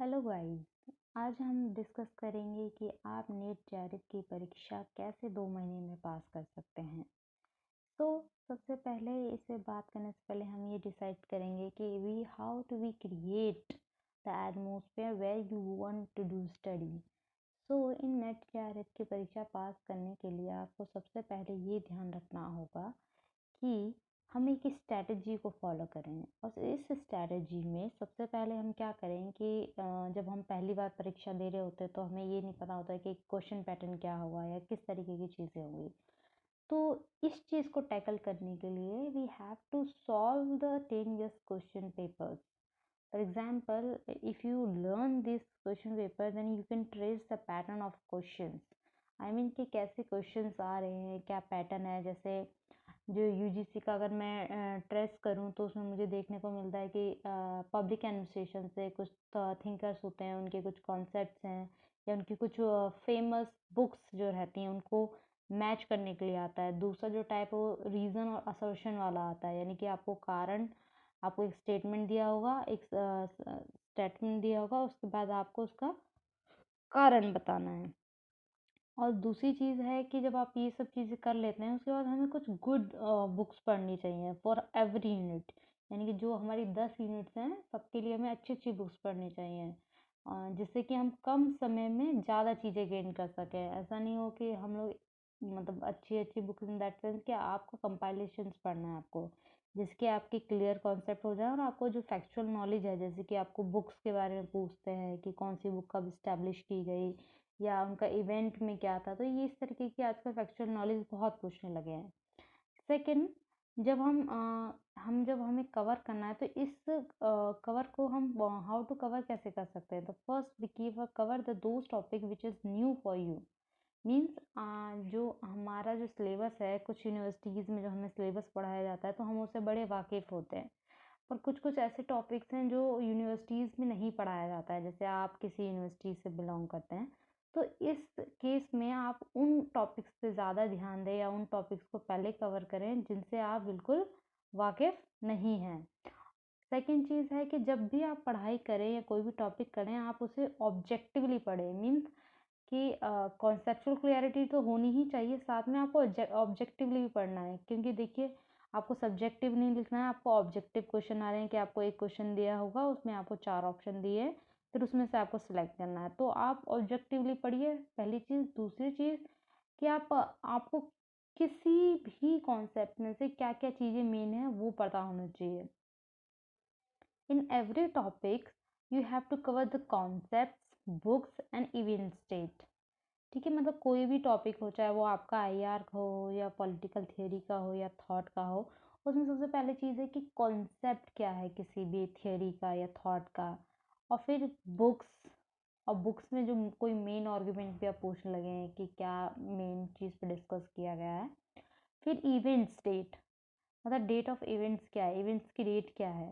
Hello guys. आज हम discuss करेंगे कि आप नीट जेआरएफ की परीक्षा कैसे 2 महीने में पास कर सकते हैं। तो सबसे पहले इस पे बात करने से पहले हम ये डिसाइड करेंगे कि we how to we create the atmosphere where you want to do study. So in NET JRF की परीक्षा पास करने के लिए आपको सबसे पहले ये ध्यान रखना होगा कि हम एक स्ट्रैटेजी को फॉलो करें। और इस स्ट्रैटेजी में सबसे पहले हम क्या करें कि जब हम पहली बार परीक्षा दे रहे होते हैं तो हमें ये नहीं पता होता है कि क्वेश्चन पैटर्न क्या होगा या किस तरीके की चीज़ें होंगी। तो इस चीज़ को टैकल करने के लिए we have to solve the 10 years question papers. For example, if you learn this question paper then you can trace the pattern of questions. I mean कि कैसे क्वेश्चंस आ रहे हैं, क्या पैटर्न है। जैसे जो यूजीसी का अगर मैं ट्रेस करूं तो उसमें मुझे देखने को मिलता है कि पब्लिक एडमिनिस्ट्रेशन से कुछ थिंकर्स होते हैं, उनके कुछ कॉन्सेप्ट्स हैं या उनकी कुछ फेमस बुक्स जो रहती हैं उनको मैच करने के लिए आता है। दूसरा जो टाइप है वो रीज़न और असर्शन वाला आता है, यानी कि आपको कारण, आपको एक स्टेटमेंट दिया होगा, एक स्टेटमेंट दिया होगा, उसके बाद आपको उसका कारण बताना है। और दूसरी चीज़ है कि जब आप ये सब चीज़ें कर लेते हैं उसके बाद हमें कुछ गुड बुक्स पढ़नी चाहिए फॉर एवरी यूनिट। यानी कि जो हमारी 10 यूनिट्स हैं सबके लिए हमें अच्छी अच्छी बुक्स पढ़नी चाहिए, जिससे कि हम कम समय में ज़्यादा चीज़ें गेन कर सकें। ऐसा नहीं हो कि हम लोग मतलब अच्छी अच्छी बुक्स इन दैट सेंस कि आपको कंपाइलेशंस पढ़ना है आपको, जिसके आपके क्लियर कॉन्सेप्ट हो जाए और आपको जो फैक्चुअल नॉलेज है, जैसे कि आपको बुक्स के बारे में पूछते हैं कि कौन सी बुक कब इस्टेब्लिश की गई या उनका इवेंट में क्या था, तो ये इस तरीके की आजकल फैक्चुअल नॉलेज बहुत पूछने लगे हैं। सेकंड, जब जब हमें कवर करना है तो इस कवर को हम हाउ टू कवर कैसे कर सकते हैं। तो first we cover the those topic which is new for you. Means जो हमारा जो सिलेबस है, कुछ यूनिवर्सिटीज़ में जो हमें सिलेबस पढ़ाया जाता है तो हम उससे बड़े वाकिफ़ होते हैं, पर कुछ कुछ ऐसे टॉपिक्स हैं जो यूनिवर्सिटीज़ में नहीं पढ़ाया जाता है। जैसे आप किसी यूनिवर्सिटी से बिलोंग करते हैं तो इस केस में आप उन टॉपिक्स पे ज़्यादा ध्यान दें या उन टॉपिक्स को पहले कवर करें जिनसे आप बिल्कुल वाकिफ़ नहीं हैं। सेकंड चीज़ है कि जब भी आप पढ़ाई करें या कोई भी टॉपिक करें आप उसे ऑब्जेक्टिवली पढ़ें। मीन्स कि कॉन्सेप्चुअल क्लियरिटी तो होनी ही चाहिए, साथ में आपको ऑब्जेक्टिवली भी पढ़ना है। क्योंकि देखिए, आपको सब्जेक्टिव नहीं लिखना है, आपको ऑब्जेक्टिव क्वेश्चन आ रहे हैं कि आपको एक क्वेश्चन दिया होगा, उसमें आपको 4 ऑप्शन दिए हैं, फिर उसमें से आपको सिलेक्ट करना है। तो आप ऑब्जेक्टिवली पढ़िए, पहली चीज़। दूसरी चीज़ कि आपको किसी भी कॉन्सेप्ट में से क्या क्या चीज़ें मेन है वो पता होना चाहिए। In every topic, you have to cover the concepts, books and event state। ठीक है, मतलब कोई भी टॉपिक हो, चाहे वो आपका आईआर हो या पॉलिटिकल थियोरी का हो या थॉट का हो, उसमें सबसे पहले चीज़ है कि कॉन्सेप्ट क्या है किसी भी थियोरी का या थॉट का। और फिर बुक्स, और बुक्स में जो कोई मेन आर्गुमेंट भी आप पूछने लगे हैं कि क्या मेन चीज़ पे डिस्कस किया गया है। फिर इवेंट्स डेट, मतलब डेट ऑफ इवेंट्स क्या है, इवेंट्स की डेट क्या है,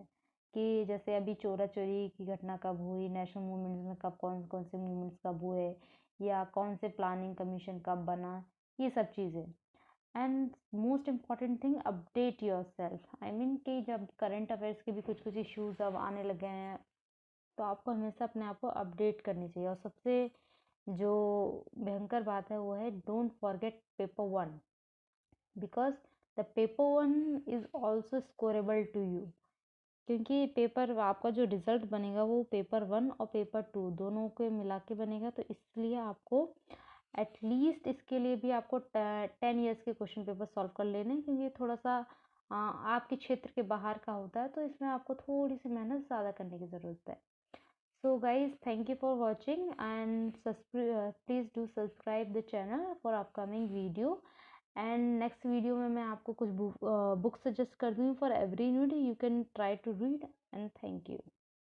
कि जैसे अभी चोरा चोरी की घटना कब हुई, नेशनल मूवमेंट्स में कब कौन कौन से मूवमेंट्स कब हुए, या कौन से प्लानिंग कमीशन कब बना, ये सब चीज़ें। And most important thing, update your self. I mean कि जब करंट अफेयर्स के भी कुछ कुछ इश्यूज अब आने लगे हैं तो आपको हमेशा अपने आप को अपडेट करनी चाहिए। और सबसे जो भयंकर बात है वो है don't forget paper 1, because the paper 1 is also scorable to you. क्योंकि पेपर आपका जो रिजल्ट बनेगा वो पेपर 1 और पेपर 2 दोनों के मिला के बनेगा, तो इसलिए आपको एटलीस्ट इसके लिए भी आपको 10 years के क्वेश्चन पेपर सॉल्व कर लेने हैं, क्योंकि थोड़ा सा आपके क्षेत्र के बाहर का होता है, तो इसमें आपको थोड़ी सी मेहनत ज़्यादा करने की ज़रूरत है। So guys, thank you for watching and please do subscribe the channel for upcoming video. And next video में मैं आपको कुछ बुक सजेस्ट कर दूँगी for every unit, you can try to read. And thank you.